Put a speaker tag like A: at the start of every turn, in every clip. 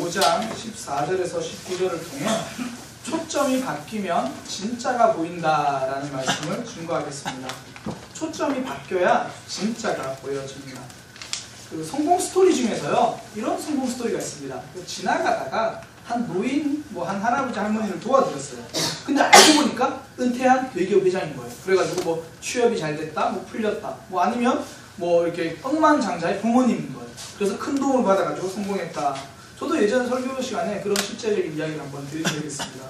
A: 5장 14절에서 19절을 통해 초점이 바뀌면 진짜가 보인다라는 말씀을 증거하겠습니다. 초점이 바뀌어야 진짜가 보여집니다. 그 성공 스토리 중에서요, 이런 성공 스토리가 있습니다. 지나가다가 한 노인, 한 할아버지 할머니를 도와드렸어요. 근데 알고 보니까 은퇴한 대기업 회장인 거예요. 그래가지고 취업이 잘 됐다, 풀렸다, 아니면 이렇게 억만장자의 부모님인 거예요. 그래서 큰 도움을 받아가지고 성공했다. 저도 예전 설교 시간에 그런 실제적인 이야기를 한번 드리겠습니다.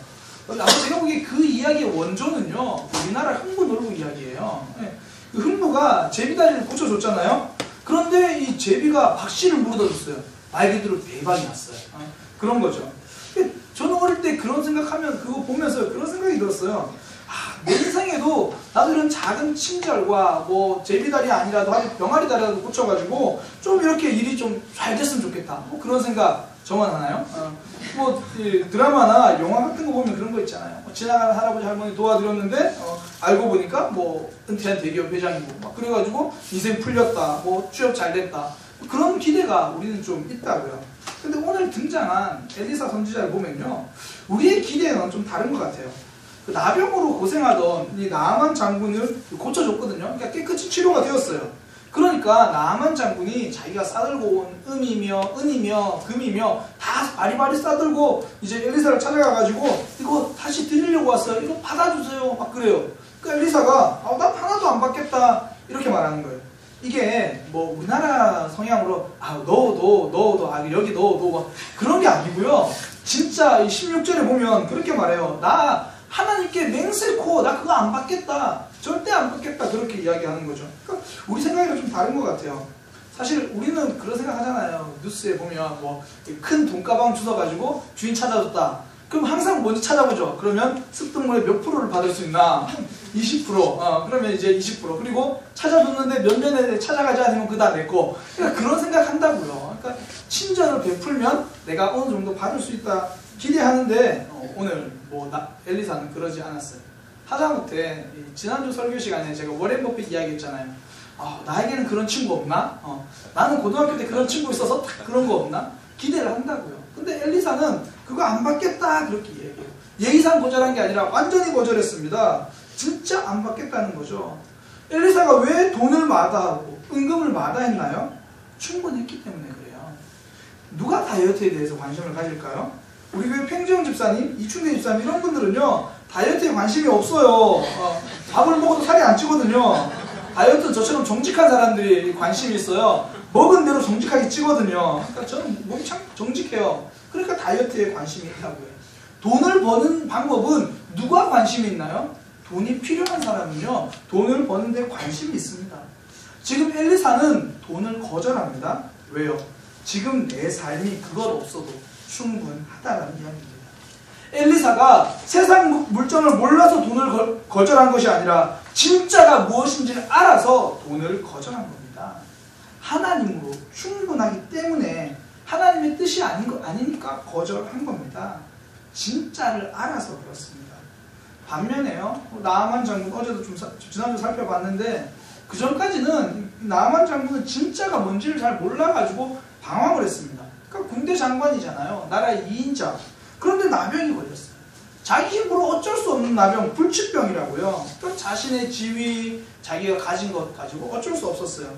A: 아마 제가 보기에 그 이야기의 원조는요, 우리나라 흥부 놀부 이야기예요. 그 흥부가 제비다리를 고쳐줬잖아요. 그런데 이 제비가 박씨를 물어줬어요. 말 그대로 대박이 났어요. 그런 거죠. 저는 어릴 때 그런 생각하면 그거 보면서 그런 생각이 들었어요. 내 인생에도 나도 이런 작은 침절과 제비다리 아니라도 아주 병아리 다리라도 고쳐가지고 좀 이렇게 일이 좀 잘 됐으면 좋겠다. 그런 생각 저만 하나요? 드라마나 영화 같은 거 보면 그런 거 있잖아요. 지나가는 할아버지 할머니 도와드렸는데 알고 보니까 은퇴한 대기업 회장이고 그래가지고 인생 풀렸다, 취업 잘 됐다, 그런 기대가 우리는 좀 있다고요. 근데 오늘 등장한 엘리사 선지자를 보면요, 우리의 기대는 좀 다른 것 같아요. 그 나병으로 고생하던 이 나아만 장군을 고쳐줬거든요. 그러니까 깨끗이 치료가 되었어요. 그러니까 나아만 장군이 자기가 싸들고 온 은이며 금이며 다 바리바리 싸들고 이제 엘리사를 찾아가가지고 이거 다시 드리려고 왔어요. 이거 받아주세요. 막 그래요. 그러니까 엘리사가 난 하나도 안 받겠다 이렇게 말하는 거예요. 이게 우리나라 성향으로 넣어도 여기 넣어도 그런 게 아니고요. 진짜 16절에 보면 그렇게 말해요. 나 하나님께 맹세코 나 그거 안 받겠다, 절대 안 받겠다, 그렇게 이야기하는 거죠. 그러니까 우리 생각이랑 좀 다른 것 같아요. 사실 우리는 그런 생각 하잖아요. 뉴스에 보면 큰 돈가방 주워가지고 주인 찾아줬다. 그럼 항상 뭔지 찾아보죠. 그러면 습득물의 몇 프로를 받을 수 있나? 20%. 그러면 이제 20%. 그리고 찾아줬는데 몇 년에 찾아가지 않으면 그다 내 거. 그러니까 그런 생각 한다고요. 그러니까 친절을 베풀면 내가 어느 정도 받을 수 있다 기대하는데 오늘 엘리사는 그러지 않았어요. 하다못해 지난주 설교 시간에 제가 워렌 버핏 이야기했잖아요. 나에게는 그런 친구 없나? 나는 고등학교 때 그런 친구 있어서 그런 거 없나? 기대를 한다고요. 근데 엘리사는 그거 안 받겠다 그렇게 얘기해요. 예의상 거절한 게 아니라 완전히 거절했습니다. 진짜 안 받겠다는 거죠. 엘리사가 왜 돈을 마다하고 은금을 마다했나요? 충분했기 때문에 그래요. 누가 다이어트에 대해서 관심을 가질까요? 우리 교회 팽지영 집사님, 이충대 집사님 이런 분들은요, 다이어트에 관심이 없어요. 밥을 먹어도 살이 안 찌거든요. 다이어트는 저처럼 정직한 사람들이 관심이 있어요. 먹은 대로 정직하게 찌거든요. 그러니까 저는 몸이 참 정직해요. 그러니까 다이어트에 관심이 있다고요. 돈을 버는 방법은 누가 관심이 있나요? 돈이 필요한 사람은요, 돈을 버는 데 관심이 있습니다. 지금 엘리사는 돈을 거절합니다. 왜요? 지금 내 삶이 그것 없어도 충분하다는 이야기입니다. 엘리사가 세상 물정을 몰라서 돈을 거절한 것이 아니라 진짜가 무엇인지를 알아서 돈을 거절한 겁니다. 하나님으로 충분하기 때문에 하나님의 뜻이 아니니까 거절한 겁니다. 진짜를 알아서 그렇습니다. 반면에요, 나아만 장군 어제도 지난주 살펴봤는데 그 전까지는 나아만 장군은 진짜가 뭔지를 잘 몰라가지고 방황을 했습니다. 그러니까 군대 장관이잖아요. 나라의 2인자. 그런데 나병이 걸렸어요. 자기 힘으로 어쩔 수 없는 나병, 불치병이라고요. 그러니까 자신의 지위, 자기가 가진 것 가지고 어쩔 수 없었어요.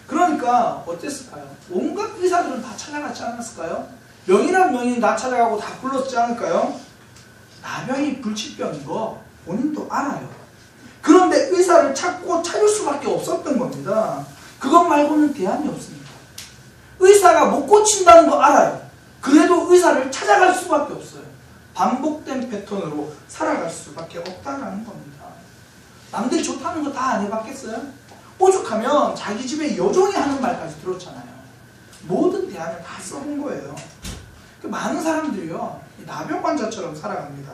A: 그러니까 어땠을까요? 온갖 의사들은 다 찾아갔지 않았을까요? 명인한 명인 다 찾아가고 다 불렀지 않을까요? 나병이 불치병인 거 본인도 알아요. 그런데 의사를 찾을 수밖에 없었던 겁니다. 그것 말고는 대안이 없습니다. 의사가 못 고친다는 거 알아요. 그래도 의사를 찾아갈 수밖에 없어요. 반복된 패턴으로 살아갈 수밖에 없다는 겁니다. 남들이 좋다는 거 다 안 해봤겠어요? 오죽하면 자기 집에 여종이 하는 말까지 들었잖아요. 모든 대안을 다 써본 거예요. 많은 사람들이요, 나병 환자처럼 살아갑니다.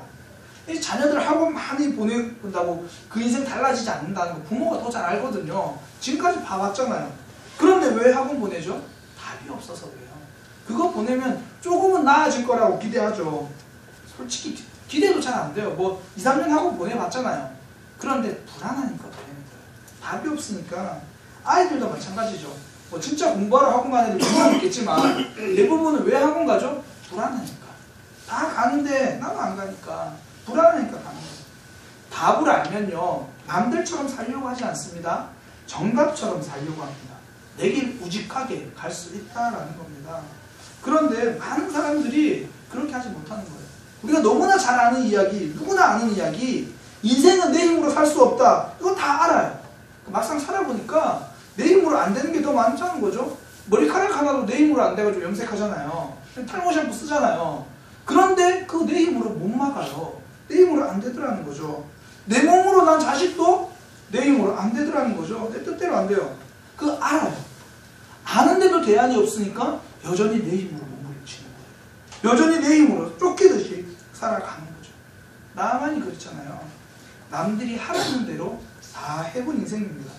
A: 자녀들 학원 많이 보낸다고 그 인생 달라지지 않는다는 거 부모가 더 잘 알거든요. 지금까지 봐왔잖아요. 그런데 왜 학원 보내죠? 답이 없어서 그래요. 그거 보내면 조금은 나아질 거라고 기대하죠. 솔직히 기대도 잘 안 돼요. 2, 3년 학원 보내봤잖아요. 그런데 불안하니까 보내는 거예요. 답이 없으니까. 아이들도 마찬가지죠. 진짜 공부하러 학원 가는 애들 분명 있겠지만 대부분은 왜 학원 가죠? 불안하니까. 다 가는데 나는 안 가니까. 불안하니까 가는 거예요. 답을 알면요, 남들처럼 살려고 하지 않습니다. 정답처럼 살려고 합니다. 내 길 우직하게 갈 수 있다라는 겁니다. 그런데 많은 사람들이 그렇게 하지 못하는 거예요. 우리가 너무나 잘 아는 이야기, 누구나 아는 이야기, 인생은 내 힘으로 살 수 없다. 이거 다 알아요. 막상 살아보니까 내 힘으로 안 되는 게 더 많다는 거죠. 머리카락 하나도 내 힘으로 안 돼가지고 염색하잖아요. 탈모 샴푸 쓰잖아요. 그런데 그거 내 힘으로 못 막아요. 내 힘으로 안 되더라는 거죠. 내 몸으로 난 자식도 내 힘으로 안 되더라는 거죠. 내 뜻대로 안 돼요. 그거 알아요. 아는데도 대안이 없으니까 여전히 내 힘으로 몸부림치는 거예요. 여전히 내 힘으로 쫓기듯이 살아가는 거죠. 나만이 그렇잖아요. 남들이 하라는 대로 다 해본 인생입니다.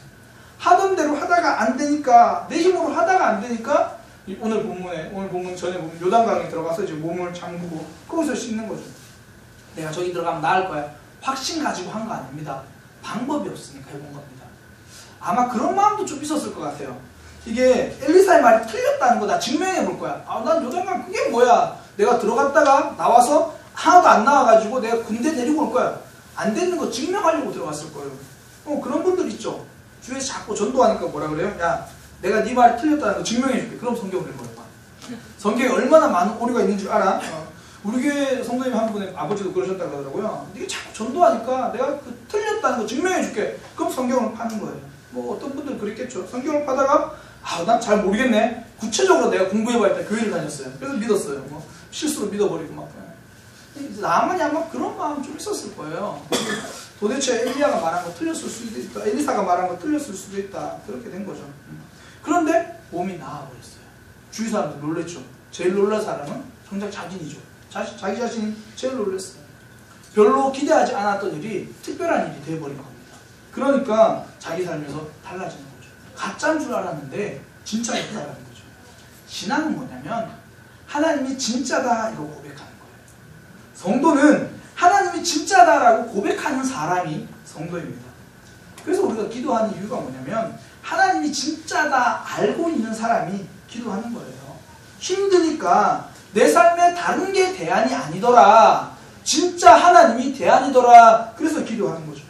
A: 하던 대로 하다가 안 되니까, 내 힘으로 하다가 안 되니까 오늘 본문 전에 보면 요단 강에 들어가서 이제 몸을 잠그고 거기서 씻는 거죠. 내가 저기 들어가면 나을 거야. 확신 가지고 한 거 아닙니다. 방법이 없으니까 해본 겁니다. 아마 그런 마음도 좀 있었을 것 같아요. 이게 엘리사의 말이 틀렸다는 거 나 증명해 볼 거야. 난 요단강 그게 뭐야. 내가 들어갔다가 나와서 하나도 안 나와가지고 내가 군대 데리고 올 거야. 안 되는 거 증명하려고 들어갔을 거예요. 그런 분들 있죠. 주위에서 자꾸 전도하니까 뭐라 그래요? 야, 내가 네 말이 틀렸다는 거 증명해 줄게. 그럼 성경을 읽어요. 성경에 얼마나 많은 오류가 있는 줄 알아? 우리 교회 성도님 한 분의 아버지도 그러셨다고 하더라고요. 네가 자꾸 전도하니까 내가 그 틀렸다는 거 증명해 줄게. 그럼 성경을 파는 거예요. 뭐 어떤 분들 그랬겠죠. 성경을 파다가 난 잘 모르겠네. 구체적으로 내가 공부해봐야 교회를 다녔어요. 그래서 믿었어요. 뭐 실수로 믿어버리고 막. 나만이 아마 그런 마음 좀 있었을 거예요. 도대체 엘리야가 말한 거 틀렸을 수도 있다. 엘리사가 말한 거 틀렸을 수도 있다. 그렇게 된 거죠. 그런데 몸이 나아버렸어요. 주위 사람들 놀랬죠. 제일 놀란 사람은 정작 자신이죠. 자기 자신이 제일 놀랐어요. 별로 기대하지 않았던 일이 특별한 일이 돼버린 겁니다. 그러니까 자기 삶에서 달라지는 거죠. 가짜인 줄 알았는데 진짜였다라는 거죠. 신앙은 뭐냐면 하나님이 진짜다 이거 고백하는 거예요. 성도는 하나님이 진짜다라고 고백하는 사람이 성도입니다. 그래서 우리가 기도하는 이유가 뭐냐면 하나님이 진짜다 알고 있는 사람이 기도하는 거예요. 힘드니까 내 삶에 다른 게 대안이 아니더라. 진짜 하나님이 대안이더라. 그래서 기도하는 거죠.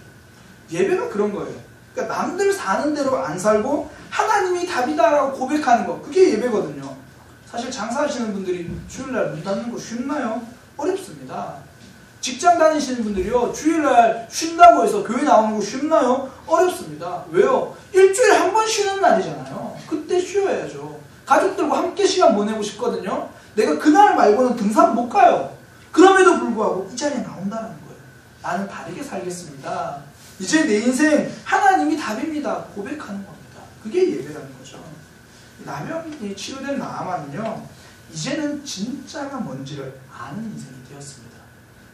A: 예배가 그런 거예요. 그러니까 남들 사는 대로 안 살고 하나님이 답이다라고 고백하는 거. 그게 예배거든요. 사실 장사하시는 분들이 주일날 문 닫는 거 쉽나요? 어렵습니다. 직장 다니시는 분들이요. 주일날 쉰다고 해서 교회 나오는 거 쉽나요? 어렵습니다. 왜요? 일주일에 한 번 쉬는 날이잖아요. 그때 쉬어야죠. 가족들과 함께 시간 보내고 싶거든요. 내가 그날 말고는 등산 못 가요. 그럼에도 불구하고 이 자리에 나온다는 거예요. 나는 다르게 살겠습니다. 이제 내 인생 하나님이 답입니다. 고백하는 겁니다. 그게 예배라는 거죠. 나병이 치유된 나아만은요. 이제는 진짜가 뭔지를 아는 인생이 되었습니다.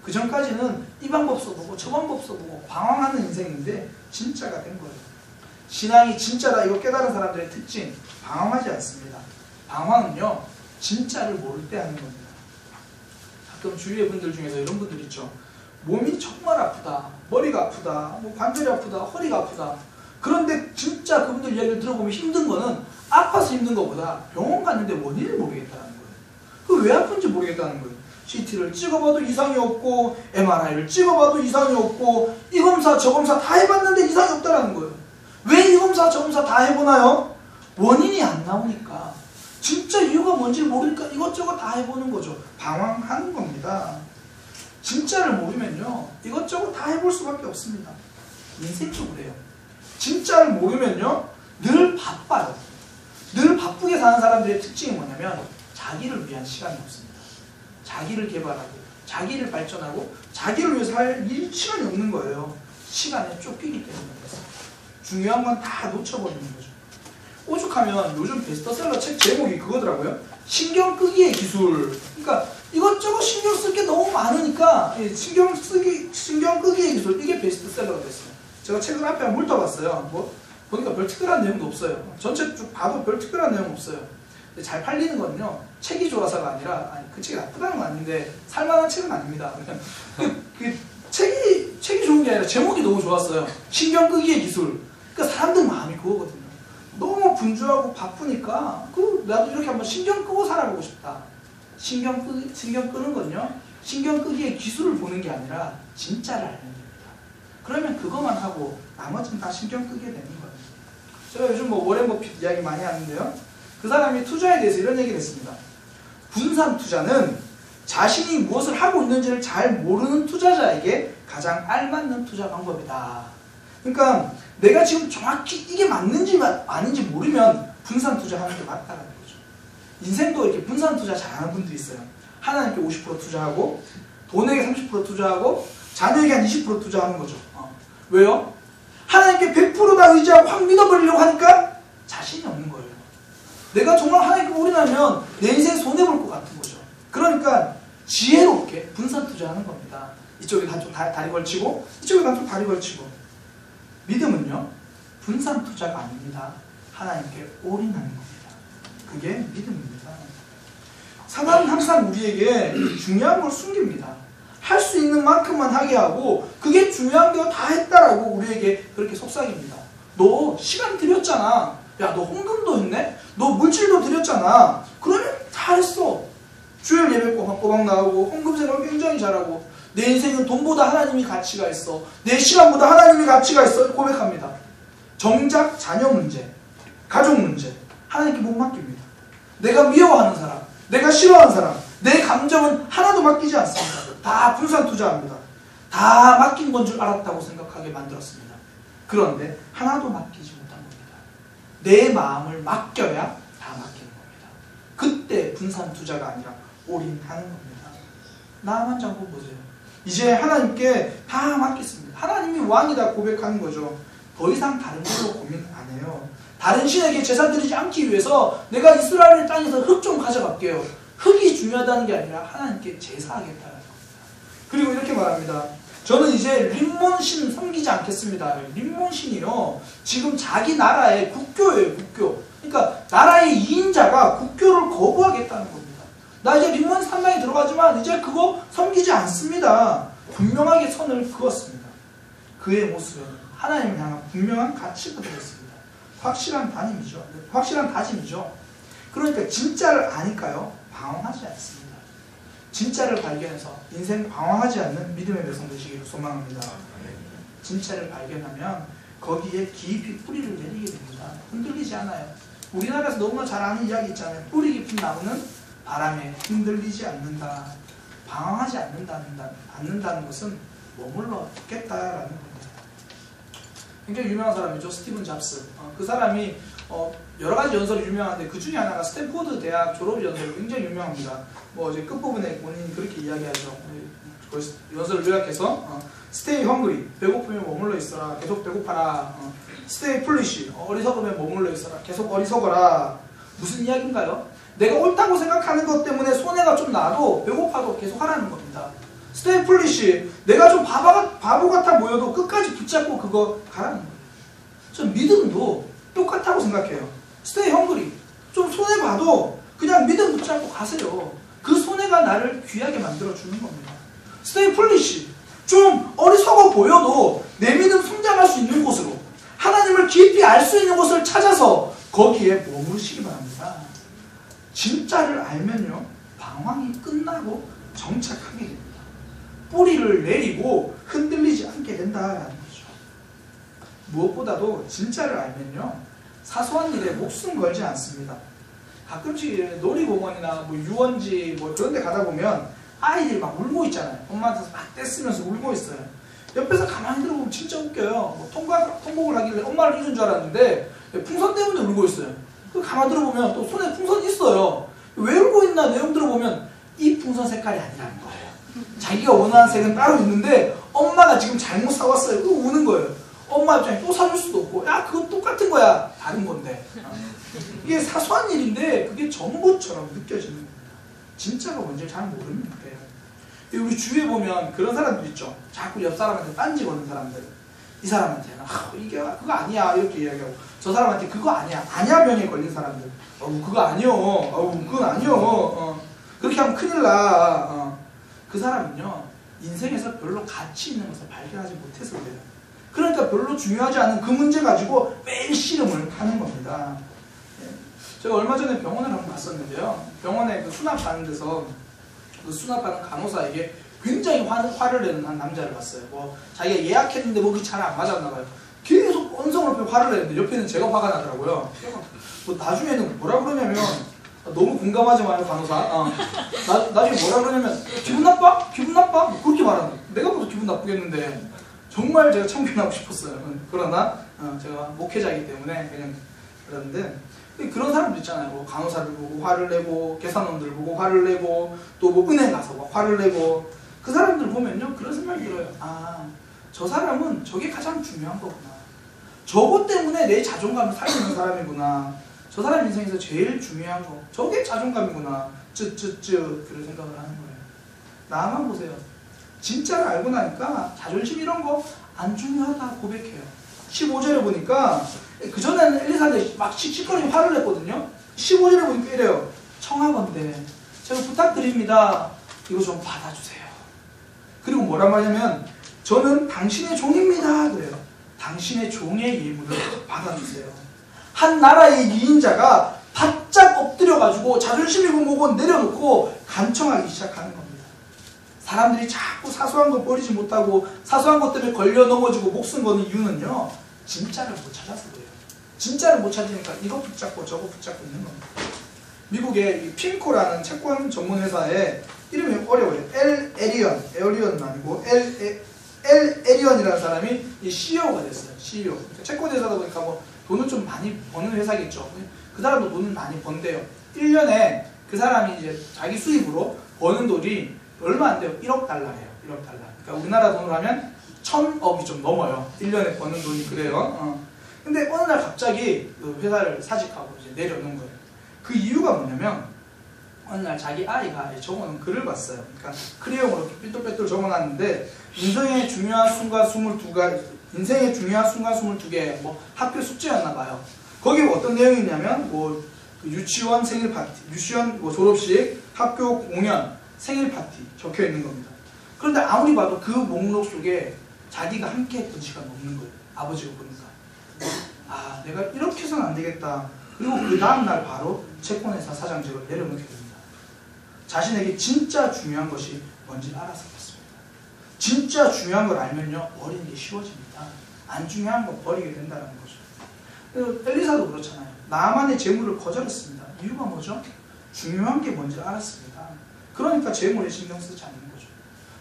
A: 그 전까지는 이 방법 써보고 저 방법 써보고 방황하는 인생인데 진짜가 된 거예요. 신앙이 진짜다 이거 깨달은 사람들의 특징, 방황하지 않습니다. 방황은요 진짜를 모를 때 하는 겁니다. 가끔 주위의 분들 중에서 이런 분들 있죠. 몸이 정말 아프다, 머리가 아프다, 뭐 관절이 아프다, 허리가 아프다. 그런데 진짜 그분들 이야기를 들어보면 힘든 거는 아파서 힘든 것보다 병원 갔는데 원인을 모르겠다는 거예요. 그 왜 아픈지 모르겠다는 거예요. CT를 찍어봐도 이상이 없고 MRI를 찍어봐도 이상이 없고 이 검사 저 검사 다 해봤는데 이상이 없다는 거예요. 왜 이 검사 저 검사 다 해보나요? 원인이 안 나오니까. 진짜 이유가 뭔지 모르니까 이것저것 다 해보는 거죠. 방황하는 겁니다. 진짜를 모르면요 이것저것 다 해볼 수밖에 없습니다. 인생도 그래요. 진짜를 모르면요 늘 바빠요. 늘 바쁘게 사는 사람들의 특징이 뭐냐면 자기를 위한 시간이 없습니다. 자기를 개발하고 자기를 발전하고 자기를 위해서 할 시간이 없는 거예요. 시간에 쫓기기 때문에 그렇습니다. 중요한 건 다 놓쳐버리는 거죠. 오죽하면 요즘 베스트셀러 책 제목이 그거더라고요. 신경 끄기의 기술. 그러니까 이것저것 신경 쓸 게 너무 많으니까 신경 끄기의 기술 이게 베스트셀러가 됐어요. 제가 책을 앞에 한번 훑어봤어요. 뭐 보니까 별 특별한 내용도 없어요. 전체 쭉 봐도 별 특별한 내용 없어요. 근데 잘 팔리는 거는요. 책이 좋아서가 아니라 그 책이 나쁘다는 건 아닌데 살만한 책은 아닙니다. 책이 좋은 게 아니라 제목이 너무 좋았어요. 신경 끄기의 기술. 그러니까 사람들 마음이 그거거든요. 너무 분주하고 바쁘니까 나도 이렇게 한번 신경 끄고 살아보고 싶다. 신경 끄는 건요, 신경 끄기의 기술을 보는 게 아니라 진짜를 알면 됩니다. 그러면 그것만 하고 나머지는 다 신경 끄게 되는 거예요. 제가 요즘 뭐 워렌 버핏 이야기 많이 하는데요, 그 사람이 투자에 대해서 이런 얘기를 했습니다. 분산 투자는 자신이 무엇을 하고 있는지를 잘 모르는 투자자에게 가장 알맞는 투자 방법이다. 그러니까 내가 지금 정확히 이게 맞는지 아닌지 모르면 분산 투자하는 게 맞다는 거죠. 인생도 이렇게 분산 투자 잘하는 분들이 있어요. 하나님께 50% 투자하고, 돈에게 30% 투자하고, 자녀에게 한 20% 투자하는 거죠. 왜요? 하나님께 100%다 의지하고 확 믿어버리려고 하니까 자신이 없는 거예요. 내가 정말 하나님께 올인하면 내 인생 손해볼 것 같은 거죠. 그러니까 지혜롭게 분산 투자하는 겁니다. 이쪽에 한쪽 다리 걸치고, 이쪽에 한쪽 다리 걸치고. 믿음은요, 분산 투자가 아닙니다. 하나님께 올인하는 겁니다. 그게 믿음입니다. 사단은 항상 우리에게 중요한 걸 숨깁니다. 할 수 있는 만큼만 하게 하고, 그게 중요한 거 다 했다라고 우리에게 그렇게 속삭입니다. 너 시간 들였잖아. 야, 너 헌금도 했네? 너 물질도 드렸잖아. 그러면 다 했어. 주일 예배 꼬박 나오고, 헌금 생활 굉장히 잘하고, 내 인생은 돈보다 하나님이 가치가 있어. 내 시간보다 하나님이 가치가 있어. 고백합니다. 정작 자녀 문제, 가족 문제, 하나님께 못 맡깁니다. 내가 미워하는 사람, 내가 싫어하는 사람, 내 감정은 하나도 맡기지 않습니다. 다 분산 투자합니다. 다 맡긴 건 줄 알았다고 생각하게 만들었습니다. 그런데 하나도 맡기지 못한 겁니다. 내 마음을 맡겨야 다 맡기는 겁니다. 그때 분산 투자가 아니라 올인하는 겁니다. 나만 잡고 보세요. 이제 하나님께 다 맡겼습니다. 하나님이 왕이다 고백하는 거죠. 더 이상 다른 걸로 고민 안 해요. 다른 신에게 제사 드리지 않기 위해서 내가 이스라엘 땅에서 흙 좀 가져갈게요. 흙이 중요하다는 게 아니라 하나님께 제사하겠다는 겁니다. 그리고 이렇게 말합니다. 저는 이제 림몬신 섬기지 않겠습니다. 림몬신이요, 지금 자기 나라의 국교예요. 국교. 그러니까 나라의 2인자가 국교를 거부하겠다는 겁니다. 나 이제 림몬 산당에 들어가지만 이제 그거 섬기지 않습니다. 분명하게 선을 그었습니다. 그의 모습은 하나님을 향한 분명한 가치가 되었습니다. 확실한 다짐이죠. 그러니까 진짜를 아니까요, 방황하지 않습니다. 진짜를 발견해서 인생 방황하지 않는 믿음의 백성 되시기를 소망합니다. 진짜를 발견하면 거기에 깊이 뿌리를 내리게 됩니다. 흔들리지 않아요. 우리나라에서 너무나 잘 아는 이야기 있잖아요. 뿌리 깊은 나무는 바람에 흔들리지 않는다. 방황하지 않는다는 것은 머물러 있겠다라는 겁니다. 굉장히 유명한 사람이죠. 스티븐 잡스. 그 사람이 여러 가지 연설이 유명한데 그 중에 하나가 스탠포드 대학 졸업 연설, 굉장히 유명합니다. 뭐 이제 끝부분에 본인이 그렇게 이야기하죠. 연설을 요약해서 Stay hungry, 배고프면 머물러 있어라. 계속 배고파라. Stay foolish, 어리석으면 머물러 있어라. 계속 어리석어라. 무슨 이야기인가요? 내가 옳다고 생각하는 것 때문에 손해가 좀 나도 배고파도 계속 하라는 겁니다. Stay foolish, 내가 좀 바보 같아 보여도 끝까지 붙잡고 그거 가라는 거예요. 전 믿음도 똑같다고 생각해요. Stay hungry, 좀 손해봐도 그냥 믿음 붙잡고 가세요. 그 손해가 나를 귀하게 만들어주는 겁니다. Stay foolish, 좀 어리석어 보여도 내 믿음 성장할 수 있는 곳으로, 하나님을 깊이 알 수 있는 곳을 찾아서 거기에 머무르시기 바랍니다. 진짜를 알면요, 방황이 끝나고 정착하게 됩니다. 뿌리를 내리고 흔들리지 않게 된다라는 거죠. 무엇보다도 진짜를 알면요, 사소한 일에 목숨 걸지 않습니다. 가끔씩 놀이공원이나 뭐 유원지 뭐 그런 데 가다 보면 아이들이 막 울고 있잖아요. 엄마한테 막 떼쓰면서 울고 있어요. 옆에서 가만히 들어보면 진짜 웃겨요. 뭐 통곡을 하길래 엄마를 잊은 줄 알았는데 풍선 때문에 울고 있어요. 그 가만히 들어보면 또 손에 풍선이 있어요. 왜 울고 있나 내용 들어보면 이 풍선 색깔이 아니라는 거예요. 자기가 원하는 색은 따로 있는데 엄마가 지금 잘못 사왔어요. 그거 우는 거예요. 엄마 입장에 또 사줄 수도 없고, 야 그건 똑같은 거야. 다른 건데. 이게 사소한 일인데 그게 전부처럼 느껴지는 겁니다. 진짜가 뭔지 잘 모르는 거예요. 우리 주위에 보면 그런 사람들 있죠. 자꾸 옆 사람한테 딴지 거는 사람들. 이 사람한테는 이게 그거 아니야 이렇게 이야기하고, 저 사람한테 그거 아니야 병에 걸린 사람들. 그거 아니요. 그건 아니요. 그렇게 하면 큰일 나. 그 사람은요, 인생에서 별로 가치 있는 것을 발견하지 못해서 그래요. 그러니까 별로 중요하지 않은 그 문제 가지고 매일 씨름을 하는 겁니다. 제가 얼마 전에 병원을 한번 갔었는데요. 병원에 그 수납하는 데서 그 수납하는 간호사에게 굉장히 화를 내는 한 남자를 봤어요. 뭐 자기가 예약했는데 목이 잘 안 맞았나 봐요. 계속 언성을 높여 화를 내는데 옆에는 제가 화가 나더라고요. 뭐 나중에는 뭐라 그러냐면 너무 공감하지 마요 간호사. 나중에 뭐라 그러냐면 기분 나빠? 기분 나빠? 뭐 그렇게 말하는 거예요. 내가 봐도 기분 나쁘겠는데 정말 제가 참견하고 싶었어요. 그러나 제가 목회자이기 때문에 그냥 그러는데 그런 사람들 있잖아요. 뭐 간호사를 보고 화를 내고 계산원들 보고 화를 내고 또 뭐 은행 가서 막 화를 내고 그 사람들 보면요 그런 생각이 들어요. 아, 저 사람은 저게 가장 중요한 거구나. 저것 때문에 내 자존감을 살리는 사람이구나. 저 사람 인생에서 제일 중요한 거 저게 자존감이구나. 쯔쯔쯔 그런 생각을 하는 거예요. 나만 보세요. 진짜를 알고 나니까 자존심 이런 거 안 중요하다 고백해요. 15절에 보니까 그전에는 엘리사한테 막 씩씩거리고 화를 냈거든요. 15절에 보니까 이래요. 청하건대 제가 부탁드립니다. 이거 좀 받아주세요. 그리고 뭐란 말이냐면 저는 당신의 종입니다. 그래요. 당신의 종의 예물을 받아주세요. 한 나라의 이인자가 바짝 엎드려가지고 자존심이고 뭐고 내려놓고 간청하기 시작하는 겁니다. 사람들이 자꾸 사소한 거 버리지 못하고 사소한 것 때문에 걸려 넘어지고 목숨 거는 이유는요. 진짜를 못 찾아서 그래요. 진짜를 못 찾으니까 이거 붙잡고 저거 붙잡고 있는 겁니다. 미국의 핀코라는 채권 전문 회사에 이름이 어려워요. 에리언은 아니고 에리언이라는 사람이 이 CEO가 됐어요. CEO. 채권 회사다 보니까 뭐 돈을 좀 많이 버는 회사겠죠. 그 사람도 돈을 많이 번대요. 1년에 그 사람이 이제 자기 수입으로 버는 돈이 얼마 안 돼요. 1억 달러예요. 1억 달러. 그러니까 우리나라 돈으로 하면 1000억이 좀 넘어요. 1년에 버는 돈이 그래요. 근데 어느 날 갑자기 그 회사를 사직하고 이제 내려놓은 거예요. 그 이유가 뭐냐면 어느 날 자기 아이가 적어놓은 글을 봤어요. 그러니까 크레용으로 삐뚤빼뚤 적어놨는데 인생의 중요한 순간 22개 뭐 학교 숙제였나 봐요. 거기에 어떤 내용이 있냐면 뭐 그 유치원 생일 파티, 유치원 뭐 졸업식, 학교 공연, 생일 파티 적혀 있는 겁니다. 그런데 아무리 봐도 그 목록 속에 자기가 함께 했던 시간 없는 거예요. 아버지가 보니까. 아, 내가 이렇게 해서는 안 되겠다. 그리고 그 다음날 바로 채권회사 사장직을 내려놓게 됩니다. 자신에게 진짜 중요한 것이 뭔지 알아서 그렇습니다. 진짜 중요한 걸 알면요, 버리는 게 쉬워집니다. 안 중요한 거 버리게 된다는 거죠. 엘리사도 그렇잖아요. 나만의 재물을 거절했습니다. 이유가 뭐죠? 중요한 게 뭔지 알았습니다. 그러니까 재물에 신경 쓰지 않는 거죠.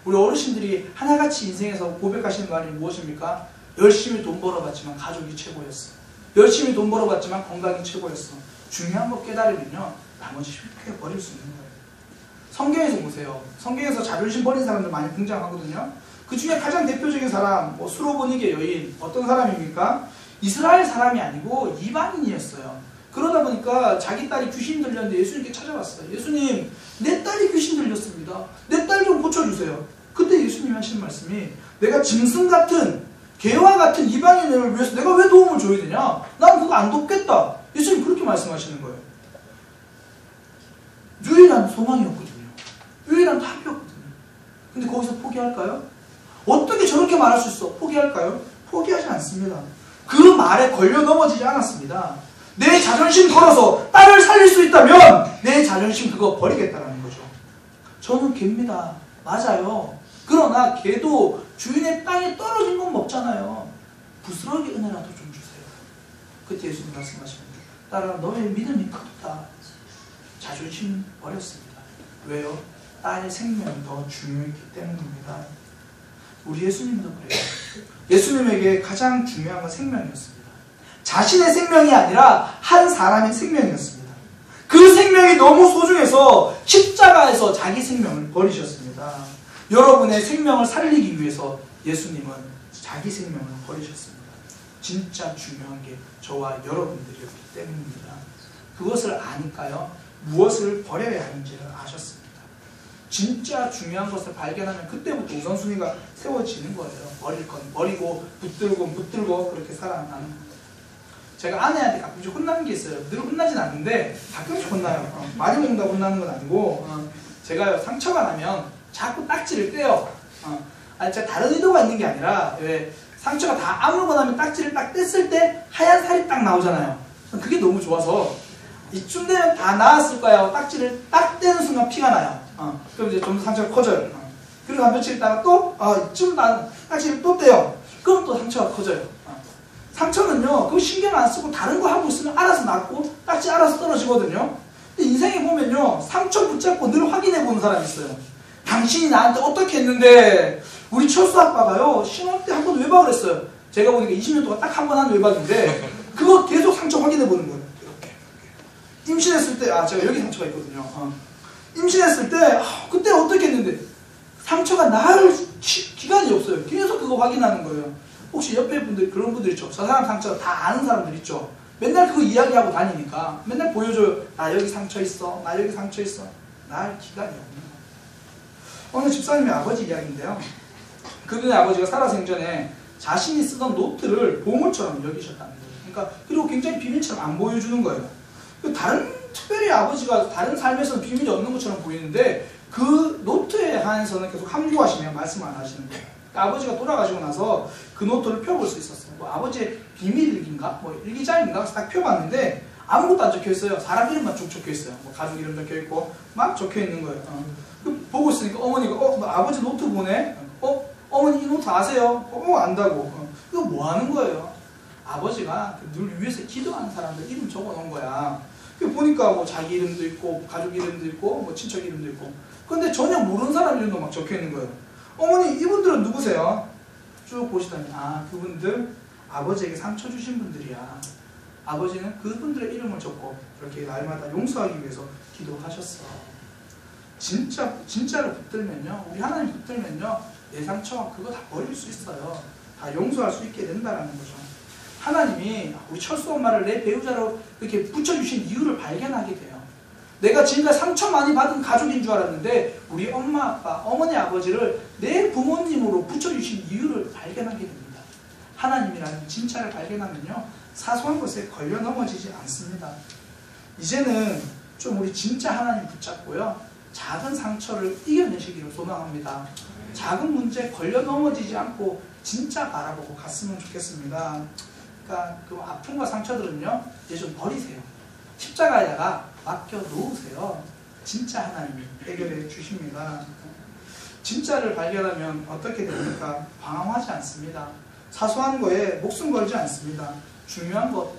A: 우리 어르신들이 하나같이 인생에서 고백하시는 말이 무엇입니까? 열심히 돈 벌어봤지만 가족이 최고였어. 열심히 돈 벌어봤지만 건강이 최고였어. 중요한 거 깨달으면요, 나머지 쉽게 버릴 수 있는 거예요. 성경에서 보세요. 성경에서 자존심 버린 사람들 많이 등장하거든요. 그 중에 가장 대표적인 사람, 뭐 수로보니게 여인, 어떤 사람입니까? 이스라엘 사람이 아니고 이방인이었어요. 그러다 보니까 자기 딸이 귀신 들렸는데 예수님께 찾아왔어요. 예수님, 내 딸이 귀신 들렸습니다. 내 딸 좀 고쳐주세요. 그때 예수님이 하시는 말씀이 내가 짐승 같은 개와 같은 이방인을 위해서 내가 왜 도움을 줘야 되냐? 난 그거 안 돕겠다. 예수님 그렇게 말씀하시는 거예요. 유일한 소망이었거든요. 유일한 답이었거든요. 근데 거기서 포기할까요? 어떻게 저렇게 말할 수 있어? 포기할까요? 포기하지 않습니다. 그 말에 걸려 넘어지지 않았습니다. 내 자존심 걸어서 딸을 살릴 수 있다면 내 자존심 그거 버리겠다라는 거죠. 저는 개입니다. 맞아요. 그러나 개도 주인의 땅에 떨어진 건 먹잖아요. 부스러기 은혜라도 좀 주세요. 그때 예수님 말씀하십니다. 딸아, 너의 믿음이 크다. 자존심 버렸습니다. 왜요? 딸의 생명이 더 중요했기 때문입니다. 우리 예수님도 그래요. 예수님에게 가장 중요한 건 생명이었습니다. 자신의 생명이 아니라 한 사람의 생명이었습니다. 그 생명이 너무 소중해서 십자가에서 자기 생명을 버리셨습니다. 여러분의 생명을 살리기 위해서 예수님은 자기 생명을 버리셨습니다. 진짜 중요한 게 저와 여러분들이었기 때문입니다. 그것을 아니까요, 무엇을 버려야 하는지를 아셨습니다. 진짜 중요한 것을 발견하면 그때부터 우선순위가 세워지는 거예요. 버릴 건 버리고 붙들고 그렇게 살아가는 거예요. 제가 아내한테 가끔씩 혼나는 게 있어요. 늘 혼나진 않는데 가끔씩 혼나요. 많이 먹는다고 혼나는 건 아니고 제가 상처가 나면 자꾸 딱지를 떼요. 아니, 제가 다른 의도가 있는 게 아니라 왜 상처가 다 아물고 나면 딱지를 딱 뗐을 때 하얀 살이 딱 나오잖아요. 그게 너무 좋아서 이쯤 되면 다 나았을 거야 하고 딱지를 딱 떼는 순간 피가 나요. 그럼 이제 좀 더 상처가 커져요. 그리고 한 며칠 있다가 또 이쯤 난 딱지를 또 떼요. 그럼 또 상처가 커져요. 상처는요, 그거 신경 안 쓰고 다른 거 하고 있으면 알아서 낫고 딱지 알아서 떨어지거든요. 근데 인생에 보면요, 상처 붙잡고 늘 확인해 보는 사람이 있어요. 당신이 나한테 어떻게 했는데, 우리 철수 아빠가요, 신혼 때 한 번 외박을 했어요. 제가 보니까 20년 동안 딱 한 번 한 외박인데, 그거 계속 상처 확인해 보는 거예요. 이렇게. 임신했을 때, 제가 여기 상처가 있거든요. 임신했을 때, 그때 어떻게 했는데, 상처가 나을 기간이 없어요. 계속 그거 확인하는 거예요. 혹시 옆에 분들, 그런 분들 있죠? 저 사람 상처 다 아는 사람들 있죠? 맨날 그거 이야기하고 다니니까, 맨날 보여줘요. 나 여기 상처 있어. 나 여기 상처 있어. 나을 기간이 없는 거예요. 오늘 집사님의 아버지 이야기인데요. 그분의 아버지가 살아생전에 자신이 쓰던 노트를 보물처럼 여기셨다는 거예요. 그러니까, 그리고 굉장히 비밀처럼 안 보여주는 거예요. 다른, 특별히 아버지가 다른 삶에서는 비밀이 없는 것처럼 보이는데, 그 노트에 한해서는 계속 함구하시면 말씀을 안 하시는 거예요. 그러니까 아버지가 돌아가시고 나서 그 노트를 펴볼 수 있었어요. 뭐 아버지의 비밀일기인가? 뭐 일기장인가? 그래서 딱 펴봤는데, 아무것도 안 적혀 있어요. 사람 이름만 쭉 적혀 있어요. 뭐 가족 이름 적혀 있고, 막 적혀 있는 거예요. 보고 있으니까 어머니가, 뭐 아버지 노트 보네? 어머니 이 노트 아세요? 안다고. 이거 뭐 하는 거예요? 아버지가 늘 위에서 기도하는 사람들 이름 적어 놓은 거야. 보니까 뭐 자기 이름도 있고, 가족 이름도 있고, 뭐 친척 이름도 있고. 근데 전혀 모르는 사람 이름도 막 적혀 있는 거예요. 어머니, 이분들은 누구세요? 쭉 보시더니, 그분들 아버지에게 상처 주신 분들이야. 아버지는 그분들의 이름을 적고 이렇게 날마다 용서하기 위해서 기도하셨어. 진짜로 붙들면요, 우리 하나님 붙들면요, 내 상처 그거 다 버릴 수 있어요. 다 용서할 수 있게 된다는 거죠. 하나님이 우리 철수 엄마를 내 배우자로 이렇게 붙여주신 이유를 발견하게 돼요. 내가 지금까지 상처 많이 받은 가족인 줄 알았는데 우리 엄마, 아빠, 어머니, 아버지를 내 부모님으로 붙여주신 이유를 발견하게 됩니다. 하나님이라는 진짜를 발견하면요, 사소한 것에 걸려 넘어지지 않습니다. 이제는 좀 우리 진짜 하나님 붙잡고요, 작은 상처를 이겨내시기를 소망합니다. 작은 문제에 걸려 넘어지지 않고 진짜 바라보고 갔으면 좋겠습니다. 그러니까 그 아픔과 상처들은요, 이제 좀 버리세요. 십자가에다가 맡겨 놓으세요. 진짜 하나님이 해결해 주십니다. 진짜를 발견하면 어떻게 됩니까? 방황하지 않습니다. 사소한 거에 목숨 걸지 않습니다. 중요한 것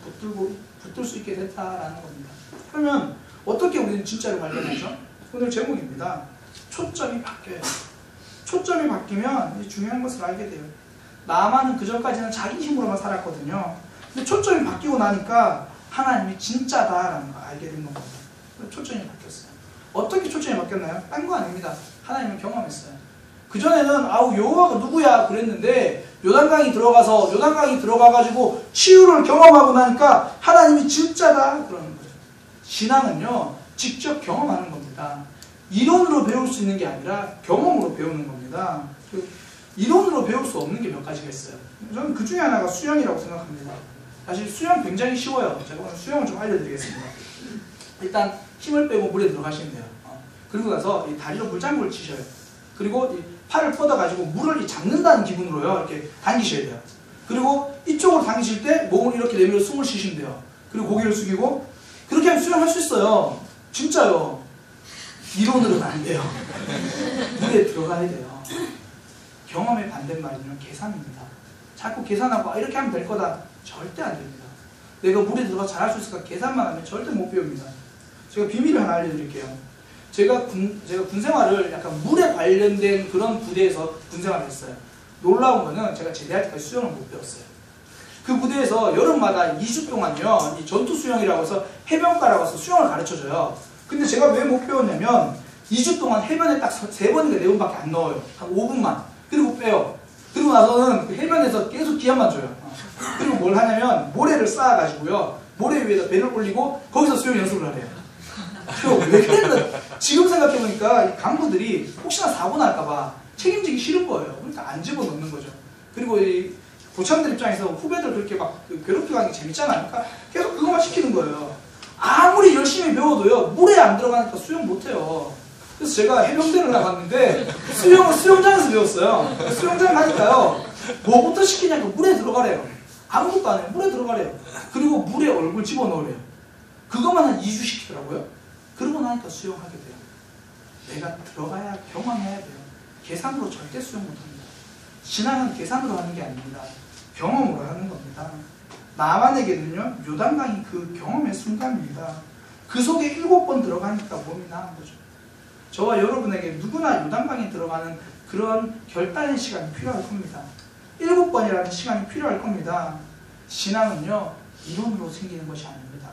A: 붙들 수 있게 됐다라는 겁니다. 그러면 어떻게 우리는 진짜를 발견하죠? 오늘 제목입니다. 초점이 바뀌어요. 초점이 바뀌면 중요한 것을 알게 돼요. 나만은 그전까지는 자기 힘으로만 살았거든요. 근데 초점이 바뀌고 나니까 하나님이 진짜다라는 걸 알게 된 겁니다. 초점이 바뀌었어요. 어떻게 초점이 바뀌었나요? 딴 거 아닙니다. 하나님은 경험했어요. 그전에는 여호와가 누구야 그랬는데 요단강이 들어가가지고 치유를 경험하고 나니까 하나님이 진짜다 그러는 거죠. 신앙은요, 직접 경험하는 겁니다. 이론으로 배울 수 있는 게 아니라 경험으로 배우는 겁니다. 이론으로 배울 수 없는 게 몇 가지가 있어요. 저는 그 중에 하나가 수영이라고 생각합니다. 사실 수영 굉장히 쉬워요. 제가 오늘 수영을 좀 알려드리겠습니다. 일단 힘을 빼고 물에 들어가시면 돼요. 그리고 나서 이 다리로 물장구를 치셔요. 그리고 이 팔을 뻗어가지고 물을 잡는다는 기분으로요, 이렇게 당기셔야 돼요. 그리고 이쪽으로 당기실 때 몸을 이렇게 내밀어 숨을 쉬시면 돼요. 그리고 고개를 숙이고, 그렇게 하면 수영할 수 있어요. 진짜요. 이론으로는 안 돼요. 물에 들어가야 돼요. 경험의 반대말은요, 계산입니다. 자꾸 계산하고 이렇게 하면 될 거다. 절대 안 됩니다. 내가 물에 들어가 잘할 수 있을까 계산만 하면 절대 못 배웁니다. 제가 비밀을 하나 알려드릴게요. 제가 군 생활을 약간 물에 관련된 그런 부대에서 군 생활을 했어요. 놀라운 거는 제가 제대할 때까지 수영을 못 배웠어요. 그 부대에서 여름마다 2주 동안요, 이 전투 수영이라고 해서 해변가라고 해서 수영을 가르쳐줘요. 근데 제가 왜 못 배웠냐면 2주 동안 해변에 딱 3번인가 4번밖에 안 넣어요. 한 5분만. 그리고 빼요. 그리고 나서는 그 해변에서 계속 기합만 줘요. 그리고 뭘 하냐면 모래를 쌓아가지고요, 모래 위에다 배를 올리고 거기서 수영 연습을 하래요. 왜 그랬나? 지금 생각해보니까 이 간부들이 혹시나 사고 날까봐 책임지기 싫은 거예요. 그러니까 안 집어넣는 거죠. 그리고 이 부참들 입장에서 후배들 그렇게 막 괴롭히고 하는 게 재밌잖아요. 그러니까 계속 그것만 시키는 거예요. 아무리 열심히 배워도요, 물에 안 들어가니까 수영 못해요. 그래서 제가 해병대를 나갔는데 수영을 수영장에서 배웠어요. 수영장 가니까요, 뭐부터 시키냐고 물에 들어가래요. 아무것도 안 해요. 물에 들어가래요. 그리고 물에 얼굴 집어넣으래요. 그것만 한 2주 시키더라고요. 그러고 나니까 수용하게 돼요. 내가 들어가야 경험해야 돼요. 계산으로 절대 수용 못합니다. 신앙은 계산으로 하는 게 아닙니다. 경험으로 하는 겁니다. 나만에게는요, 요단강이 그 경험의 순간입니다. 그 속에 7번 들어가니까 몸이 나은 거죠. 저와 여러분에게 누구나 요단강에 들어가는 그런 결단의 시간이 필요할 겁니다. 7번이라는 시간이 필요할 겁니다. 신앙은요, 이론으로 생기는 것이 아닙니다.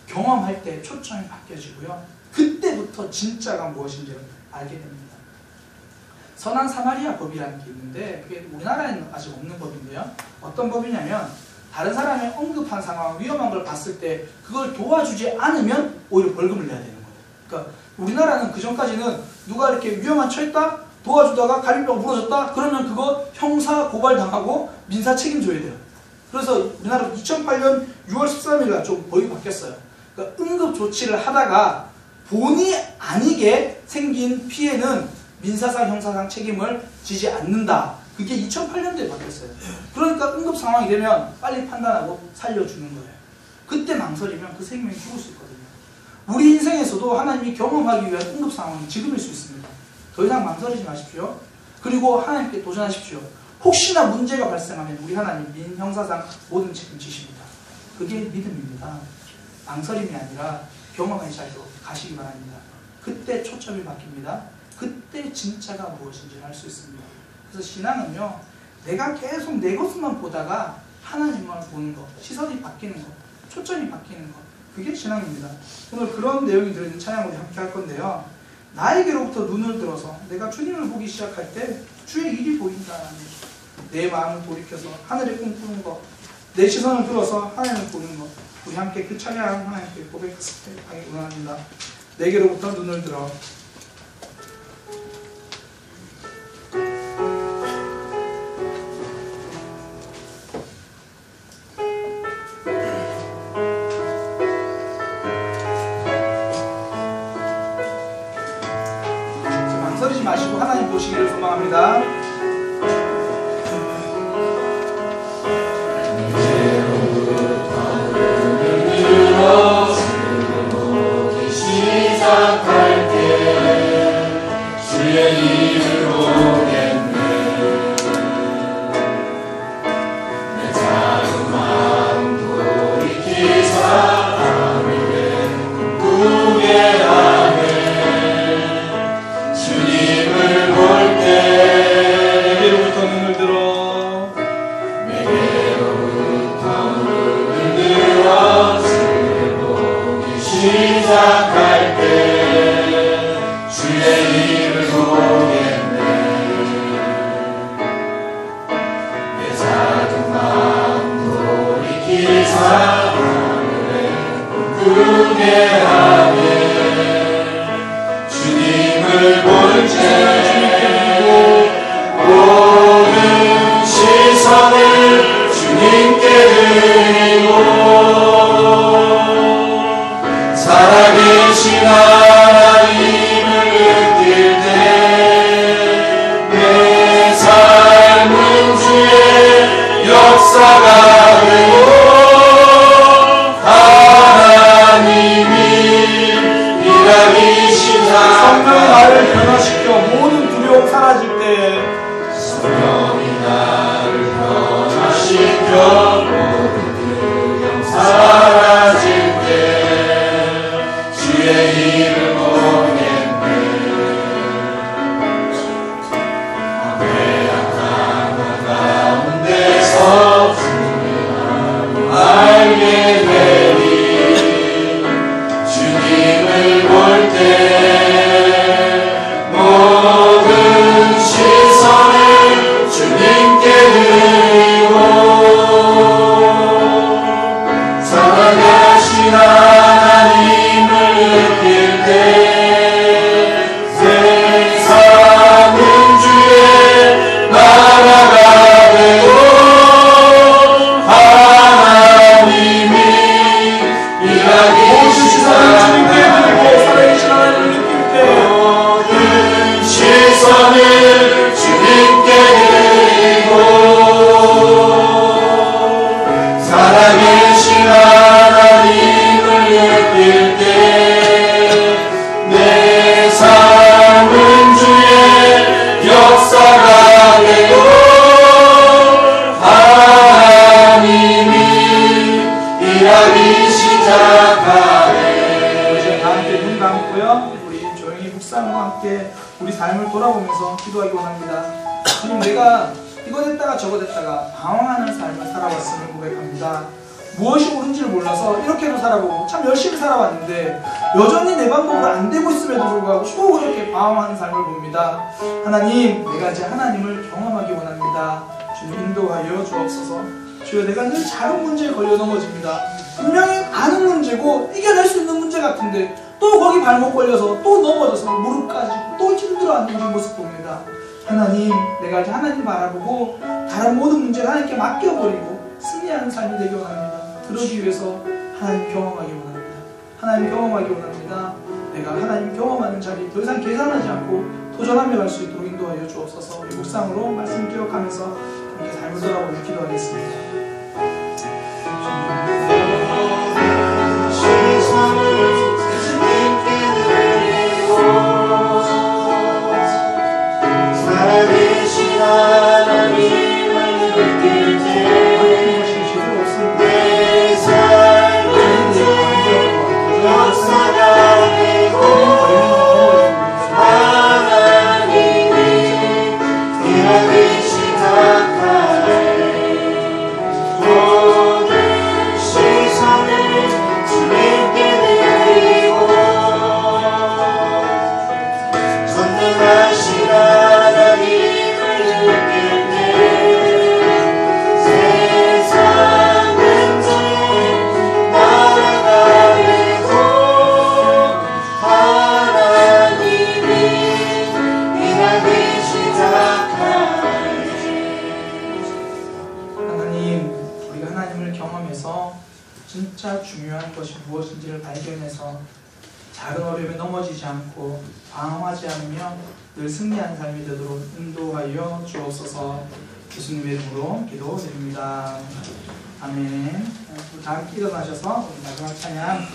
A: 경험할 때 초점이 바뀌어지고요. 그때부터 진짜가 무엇인지를 알게 됩니다. 선한 사마리아 법이라는 게 있는데 그게 우리나라에는 아직 없는 법인데요. 어떤 법이냐면 다른 사람이 언급한 상황, 위험한 걸 봤을 때 그걸 도와주지 않으면 오히려 벌금을 내야 되는 거예요. 그러니까 우리나라는 그전까지는 누가 이렇게 위험한 처했다? 도와주다가 갈비뼈가 부러졌다? 그러면 그거 형사 고발당하고 민사 책임져야 돼요. 그래서 우리나라 2008년 6월 13일 날 좀 법이 바뀌었어요. 그러니까 응급 조치를 하다가 본의 아니게 생긴 피해는 민사상, 형사상 책임을 지지 않는다. 그게 2008년도에 바뀌었어요. 그러니까 응급 상황이 되면 빨리 판단하고 살려주는 거예요. 그때 망설이면 그 생명이 죽을 수 있거든요. 우리 인생에서도 하나님이 경험하기 위한 응급 상황이 지금일 수 있습니다. 더 이상 망설이지 마십시오. 그리고 하나님께 도전하십시오. 혹시나 문제가 발생하면 우리 하나님 민형사상 모든 책임 지십니다. 그게 믿음입니다. 망설임이 아니라 경험의 자리로 가시기 바랍니다. 그때 초점이 바뀝니다. 그때 진짜가 무엇인지 알 수 있습니다. 그래서 신앙은요, 내가 계속 내 것만 보다가 하나님만 보는 것, 시선이 바뀌는 것, 초점이 바뀌는 것, 그게 신앙입니다. 오늘 그런 내용이 들어있는 찬양 우리 함께 할 건데요. 나에게로부터 눈을 들어서 내가 주님을 보기 시작할 때 주의 일이 보인다라는 것, 내 마음을 돌이켜서 하늘을 꿈꾸는 것, 내 시선을 들어서 하나님을 보는 것, 우리 함께 그 찬양 하나님께 고백하기 원합니다. 내게로부터 눈을 들어 망설이지 마시고 하나님 보시기를 소망합니다.
B: 시작할 때 주의 일을 보겠네. 내 작은 마음 돌이키사 하늘에 꿈꾸게 하네. 주님을 볼 때
A: 내게로부터 눈을 들어
B: 내게로부터 눈을 들어 주를 보기 시작할 때 주의 일을 보겠네. 내 작은 마음 돌이키사 하늘에 꿈꾸게 하네. 주님을 볼 때 모든 시선을 주님께 드리고 살아계신 하나님을 느낄 때 내 삶은 주의 역사가 되고 하나님이 일하기 시작하고
A: 성령이 나를 변화시켜 모든 두려움 사라질 때
B: 성령이 나를 변화시켜 모든 두려움 사라질 때 주의 일을 보겠네. 배약한 가운데서 주님을 알게 되니 주님을 볼 때 모든 시선을 주님께 드리고 살아계신 하나님을 느낄 때 세상은 주의 나라가 되고 하나님이 일하기 시작하고
A: 살아계신 하나님을 느낄 때
B: 모든 시선을 주님께 드리고 살아계신 하나님을 느낄
A: 때 우리 삶을 돌아보면서 기도하기 원합니다. 주님, 내가 이거 됐다가 저거 됐다가 방황하는 삶을 살아왔음을 고백합니다. 무엇이 옳은지를 몰라서 이렇게도 살아보고 참 열심히 살아왔는데 여전히 내 방법으로 안 되고 있음에도 불구하고 또 그렇게 방황하는 삶을 봅니다. 하나님, 내가 이제 하나님을 경험하기 원합니다. 주님, 인도하여 주옵소서. 주여, 내가 늘 작은 문제에 걸려 넘어집니다. 분명히 아는 문제고 이겨낼 수 있는 문제 같은데 또 거기 발목 걸려서 또 넘어져서 무릎 까지고 또 힘들어하는 우리 모습 봅니다. 하나님, 내가 이제 하나님 바라보고 다른 모든 문제를 하나님께 맡겨버리고 승리하는 삶이 되기 원합니다. 그러기 위해서 하나님 경험하기 원합니다. 하나님 경험하기 원합니다. 내가 하나님 경험하는 자리 더 이상 계산하지 않고 도전하며 갈 수 있도록 인도하여 주옵소서. 우리 묵상으로 말씀 기억하면서 이렇게 삶을 돌아보며 기도하겠습니다.
B: 살아계신 하나님을 느낄 때 내 삶은 역사가 되고 하나님이 일하기 시작하네. 모든 시선을 주님께 드리고 전능하신 하나님을 느낄 때 세상은 내 나라가 되고 하나님이 일하기 시작하네.
A: 하나님, 우리가 하나님을 경험해서 진짜 중요한 것이 무엇인지를 발견해서 작은 어려움에 넘어지지 않고 방황하지 않으며 늘 승리하는 삶이 되도록 인도하여 주옵소서. 예수님의 이름으로 기도드립니다. 아멘. 다 함께 일어나셔서 우리 마지막 찬양